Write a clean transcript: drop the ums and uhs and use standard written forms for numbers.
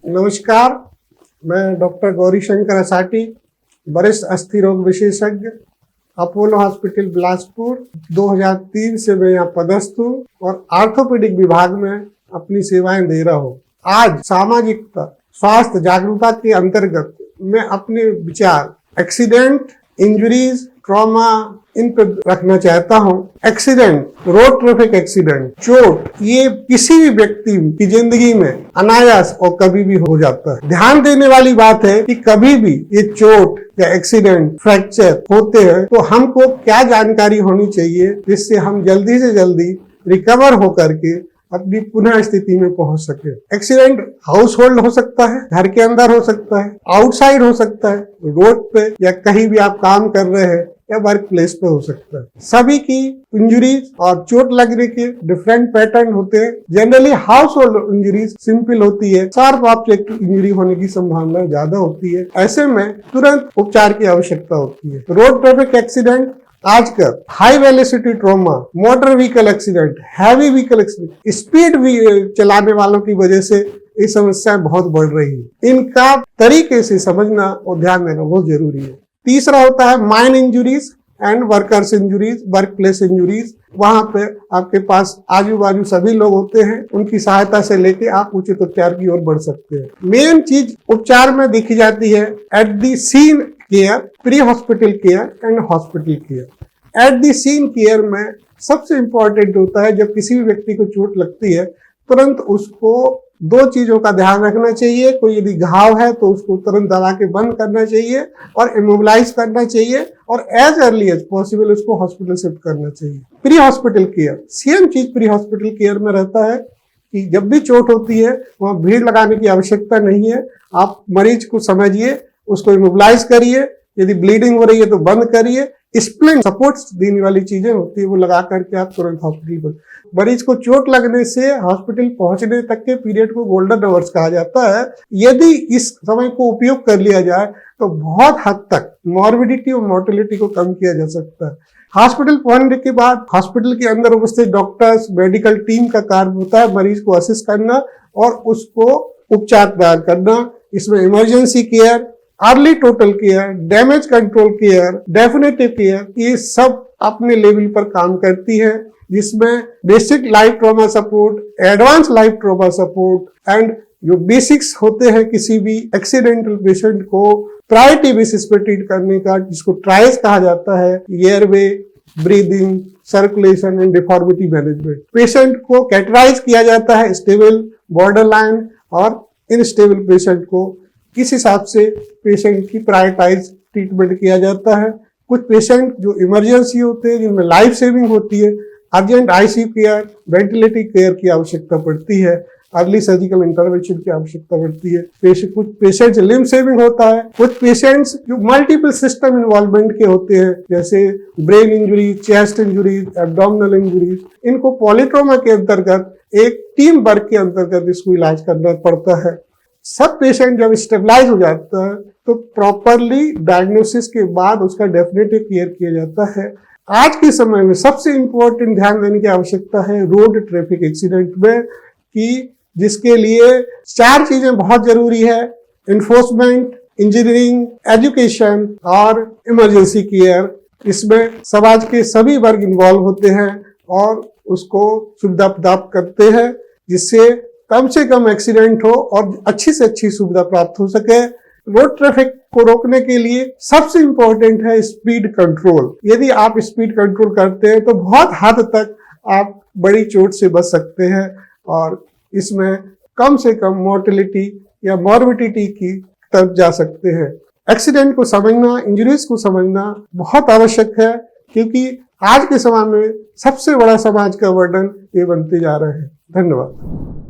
नमस्कार, मैं डॉक्टर गौरी शंकर असाटी, वरिष्ठ अस्थि रोग विशेषज्ञ, अपोलो हॉस्पिटल बिलासपुर। 2003 से मैं यहाँ पदस्थ हूँ और आर्थोपेडिक विभाग में अपनी सेवाएं दे रहा हूँ। आज सामाजिकता स्वास्थ्य जागरूकता के अंतर्गत मैं अपने विचार एक्सीडेंट, इंजरीज, ट्रॉमा इन पे रखना चाहता हूँ। एक्सीडेंट, रोड ट्रैफिक एक्सीडेंट, चोट, ये किसी भी व्यक्ति की जिंदगी में अनायास और कभी भी हो जाता है। ध्यान देने वाली बात है कि कभी भी ये चोट या एक्सीडेंट, फ्रैक्चर होते हैं तो हमको क्या जानकारी होनी चाहिए जिससे हम जल्दी से जल्दी रिकवर होकर के अपनी पुनः स्थिति में पहुंच सके। एक्सीडेंट हाउस होल्ड हो सकता है, घर के अंदर हो सकता है, आउटसाइड हो सकता है, रोड पे या कहीं भी आप काम कर रहे हैं या वर्क प्लेस पे हो सकता है। सभी की इंजरीज और चोट लगने के डिफरेंट पैटर्न होते हैं। Generally house hold injuries simple होती है, शार्प ऑब्जेक्ट इंजरी होने की संभावना ज्यादा होती है। ऐसे में तुरंत उपचार की आवश्यकता होती है। रोड ट्रैफिक एक्सीडेंट आजकल high velocity trauma, motor vehicle accident, heavy vehicle accident, speed भी चलाने वालों की वजह से ये समस्याएं बहुत बढ़ रही है। इनका तरीके से समझना और ध्यान देना बहुत जरूरी है। तीसरा होता है mine injuries and workers injuries, work place injuries. वहां पे आपके पास आजू बाजू सभी लोग होते हैं, उनकी सहायता से लेके आप उचित उपचार की ओर बढ़ सकते हैं। मेन चीज उपचार में देखी जाती है at the scene care, pre hospital care and hospital care. At the scene care में सबसे इंपॉर्टेंट होता है जब किसी भी व्यक्ति को चोट लगती है तुरंत उसको दो चीजों का ध्यान रखना चाहिए। कोई यदि घाव है तो उसको तुरंत दबा के बंद करना चाहिए और इमोबिलाइज करना चाहिए और एज अर्ली एज पॉसिबल उसको हॉस्पिटल शिफ्ट करना चाहिए। प्री हॉस्पिटल केयर, सेम चीज प्री हॉस्पिटल केयर में रहता है कि जब भी चोट होती है वहां भीड़ लगाने की आवश्यकता नहीं है। आप मरीज को समझिए, उसको इमोबिलाइज करिए, यदि ब्लीडिंग हो रही है तो बंद करिए। स्प्लिंट सपोर्ट देने वाली चीजें होती है वो लगा करके आप तुरंत हॉस्पिटल पर। मरीज को चोट लगने से हॉस्पिटल पहुंचने तक के पीरियड को गोल्डन आवर्स कहा जाता है। यदि इस समय को उपयोग कर लिया जाए तो बहुत हद तक मॉर्बिडिटी और मोर्टेलिटी को कम किया जा सकता है। हॉस्पिटल पहुंचने के बाद हॉस्पिटल के अंदर उपस्थित डॉक्टर्स, मेडिकल टीम का कार्य होता है मरीज को असिस्ट करना और उसको उपचार प्रदान करना। इसमें emergency care, early total care, damage control care, definitive care, ये सब अपने लेवल पर काम करती है, जिसमें basic life trauma support, advance life trauma support and जो बेसिक्स होते हैं किसी भी एक्सीडेंटल पेशेंट को प्रायोरिटी बेसिस पे ट्रीट करने का, जिसको ट्राइज कहा जाता है, airway, breathing, circulation and deformity management. Patient को कैटेगराइज किया जाता है स्टेबल, बॉर्डरलाइन और इनस्टेबल पेशेंट को। इस हिसाब से पेशेंट की प्रायोरिटाइज ट्रीटमेंट किया जाता है। कुछ पेशेंट जो इमरजेंसी होते हैं जिनमें लाइफ सेविंग होती है, अर्जेंट आईसीयू केयर, वेंटिलेटिव केयर की आवश्यकता पड़ती है, अर्ली सर्जिकल इंटरवेंशन की आवश्यकता पड़ती है। कुछ पेशेंट्स लिम्ब सेविंग होता है। कुछ पेशेंट्स जो मल्टीपल सिस्टम इन्वॉल्वमेंट के होते हैं जैसे brain injury, chest injuries, abdominal injuries, इनको पॉलीट्रोमा के अंतर्गत एक टीम वर्क के अंतर्गत इसको इलाज करना पड़ता है। सब पेशेंट जब स्टेबलाइज हो जाता है तो प्रॉपरली डायग्नोसिस के बाद उसका डेफिनेटिव केयर किया जाता है। आज के समय में सबसे इंपॉर्टेंट ध्यान देने की आवश्यकता है रोड ट्रैफिक एक्सीडेंट में, कि जिसके लिए 4 चीजें बहुत जरूरी है: इन्फोर्समेंट, इंजीनियरिंग, एजुकेशन और इमरजेंसी केयर। इसमें समाज के सभी वर्ग इन्वॉल्व होते हैं और उसको सुविधा प्रदान करते हैं, जिससे कम से कम एक्सीडेंट हो और अच्छी से अच्छी सुविधा प्राप्त हो सके। रोड ट्रैफिक को रोकने के लिए सबसे इंपॉर्टेंट है स्पीड कंट्रोल। यदि आप स्पीड कंट्रोल करते हैं तो बहुत हद तक आप बड़ी चोट से बच सकते हैं और इसमें कम से कम मोर्टेलिटी या मॉर्बिडिटी की तरफ जा सकते हैं। एक्सीडेंट को समझना, इंजरीज को समझना बहुत आवश्यक है, क्योंकि आज के समय में सबसे बड़ा समाज का वर्डन ये बनते जा रहे हैं। धन्यवाद।